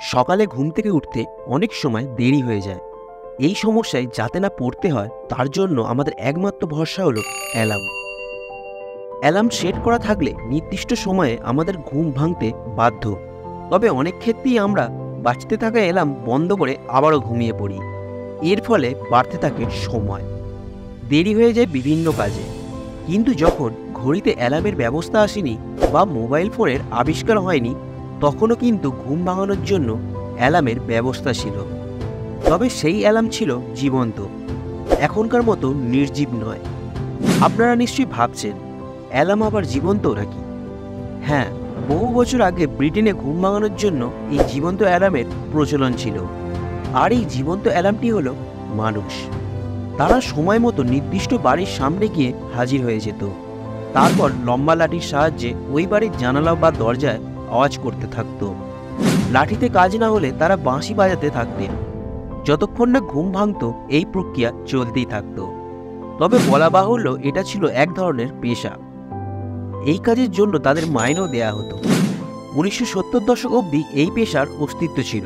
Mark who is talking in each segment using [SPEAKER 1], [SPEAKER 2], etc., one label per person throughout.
[SPEAKER 1] সকালে ঘুম থেকে উঠতে অনেক সময় দেরি হয়ে যায়। এই সমস্যায় যাতে না পড়তে হয় তার জন্য আমাদের একমাত্র ভরসা হলো অ্যালার্ম। অ্যালার্ম সেট করা থাকলে নির্দিষ্ট সময়ে আমাদের ঘুম ভাঙতে বাধ্য। তবে অনেক ক্ষেত্রেই আমরা বাঁচতে থাকা অ্যালার্ম বন্ধ করে আবারও ঘুমিয়ে পড়ি। এর ফলে বাড়তে থাকে সময়, দেরি হয়ে যায় বিভিন্ন কাজে। কিন্তু যখন ঘড়িতে অ্যালার্মের ব্যবস্থা আসেনি বা মোবাইল ফোনের আবিষ্কার হয়নি, তখনও কিন্তু ঘুম ভাঙানোর জন্য অ্যালার্মের ব্যবস্থা ছিল। তবে সেই অ্যালার্ম ছিল জীবন্ত, এখনকার মতো নির্জীব নয়। আপনারা নিশ্চয়ই ভাবছেন অ্যালার্ম আবার জীবন্ত নাকি? হ্যাঁ, বহু বছর আগে ব্রিটেনে ঘুম ভাঙানোর জন্য এই জীবন্ত অ্যালার্মের প্রচলন ছিল। আর এই জীবন্ত অ্যালার্মটি হলো মানুষ। তারা সময় মতো নির্দিষ্ট বাড়ির সামনে গিয়ে হাজির হয়ে যেত। তারপর লম্বা লাঠির সাহায্যে ওই বাড়ির জানালা বা দরজায় আওয়াজ করতে থাকতো। লাঠিতে কাজ না হলে তারা বাঁশি বাজাতে থাকতেন। যতক্ষণ না ঘুম ভাঙত এই প্রক্রিয়া চলতেই থাকতো। তবে বলা বাহুল্য এটা ছিল এক ধরনের পেশা। এই কাজের জন্য তাদের মাইনেও দেয়া হতো। 1970 দশক অবধি এই পেশার অস্তিত্ব ছিল।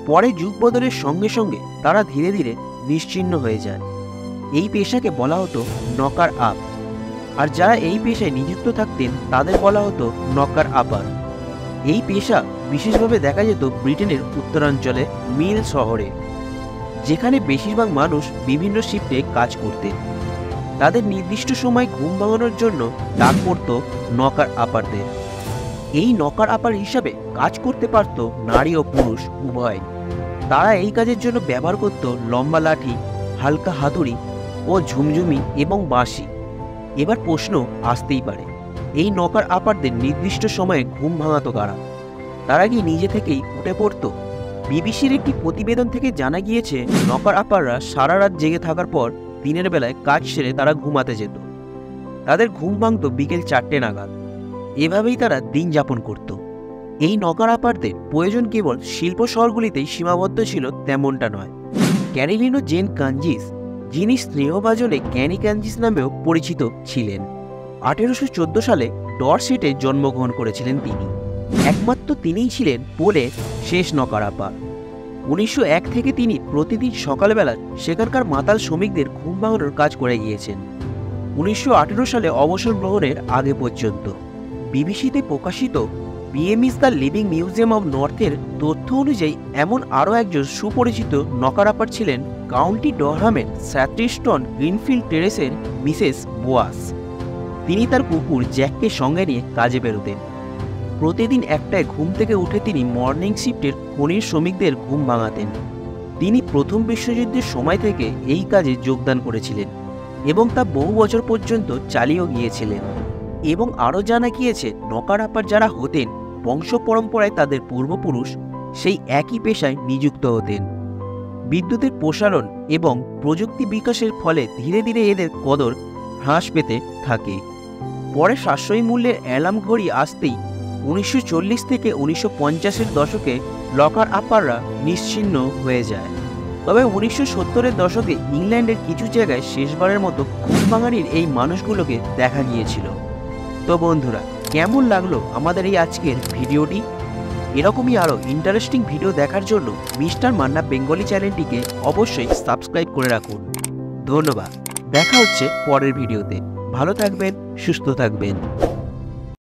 [SPEAKER 1] পরে যুগ বদলের সঙ্গে সঙ্গে তারা ধীরে ধীরে নিশ্চিহ্ন হয়ে যায়। এই পেশাকে বলা হতো নকার আপ, আর যারা এই পেশায় নিযুক্ত থাকতেন তাদের বলা হতো নকার আপার। এই পেশা বিশেষভাবে দেখা যেত ব্রিটেনের উত্তরাঞ্চলে মিল শহরে, যেখানে বেশিরভাগ মানুষ বিভিন্ন শিফটে কাজ করতেন। তাদের নির্দিষ্ট সময় ঘুম ভাঙানোর জন্য ডাক পড়ত নকার আপারদের। এই নকার আপার হিসাবে কাজ করতে পারত নারী ও পুরুষ উভয়। তারা এই কাজের জন্য ব্যবহার করত লম্বা লাঠি, হালকা হাতুড়ি ও ঝুমঝুমি এবং বাঁশি। এবার প্রশ্ন আসতেই পারে, এই নকার আপারদের নির্দিষ্ট সময়ে ঘুম ভাঙাতো কারা? তারা কি নিজে থেকেই উঠে পড়ত? বিবিসির একটি প্রতিবেদন থেকে জানা গিয়েছে, নকার আপাররা সারা রাত জেগে থাকার পর দিনের বেলায় কাজ সেরে তারা ঘুমাতে যেত। তাদের ঘুম ভাঙত বিকেল 4টে নাগাদ। এভাবেই তারা দিন যাপন করত। এই নকার আপারদের প্রয়োজন কেবল শিল্প শহরগুলিতেই সীমাবদ্ধ ছিল তেমনটা নয়। ক্যানিলিনো জেন কাঞ্জিস, যিনি স্নেহভাজনে ক্যানি কাঞ্জিস নামেও পরিচিত ছিলেন, 1814 সালে ডরসেটে জন্মগ্রহণ করেছিলেন তিনি। একমাত্র তিনিই ছিলেন পোলের শেষ নকার আপা। 1901 থেকে তিনি প্রতিদিন সকালবেলা সেখানকার মাতাল শ্রমিকদের ঘুম ভাঙানোর কাজ করে গিয়েছেন, 1918 সালে অবসর গ্রহণের আগে পর্যন্ত। বিবিসিতে প্রকাশিত Beamish is the living museum of নর্থের তথ্য অনুযায়ী এমন আরও একজন সুপরিচিত নকার আপার ছিলেন কাউন্টি ডরহামের স্যাট্রিস্টন গ্রিনফিল্ড টেরেসের মিসেস বোয়াস। তিনি তার কুকুর জ্যাককে সঙ্গে নিয়ে কাজে বেরোতেন। প্রতিদিন একটায় ঘুম থেকে উঠে তিনি মর্নিং শিফটের খনির শ্রমিকদের ঘুম ভাঙাতেন। তিনি প্রথম বিশ্বযুদ্ধের সময় থেকে এই কাজে যোগদান করেছিলেন এবং তা বহু বছর পর্যন্ত চালিয়েও গিয়েছিলেন। এবং আরও জানা গিয়েছে, নকার আপার যারা হতেন বংশ পরম্পরায় তাদের পূর্বপুরুষ সেই একই পেশায় নিযুক্ত হতেন। বিদ্যুতের প্রসারণ এবং প্রযুক্তি বিকাশের ফলে ধীরে ধীরে এদের কদর হ্রাস পেতে থাকে। পরে সাশ্রয়ী মূল্যের অ্যালার্ম ঘড়ি আসতেই 1940 থেকে 1950-এর দশকে নকার আপাররা নিশ্চিহ্ন হয়ে যায়। তবে 1970-এর দশকে ইংল্যান্ডের কিছু জায়গায় শেষবারের মতো ঘুম ভাঙানির এই মানুষগুলোকে দেখা গিয়েছিল। তো বন্ধুরা, কেমন লাগলো আমাদের এই আজকের ভিডিওটি? এরকমই আরও ইন্টারেস্টিং ভিডিও দেখার জন্য মিস্টার মান্না বেঙ্গলি চ্যানেলটিকে অবশ্যই সাবস্ক্রাইব করে রাখুন। ধন্যবাদ। দেখা হচ্ছে পরের ভিডিওতে। ভালো থাকবেন, সুস্থ থাকবেন।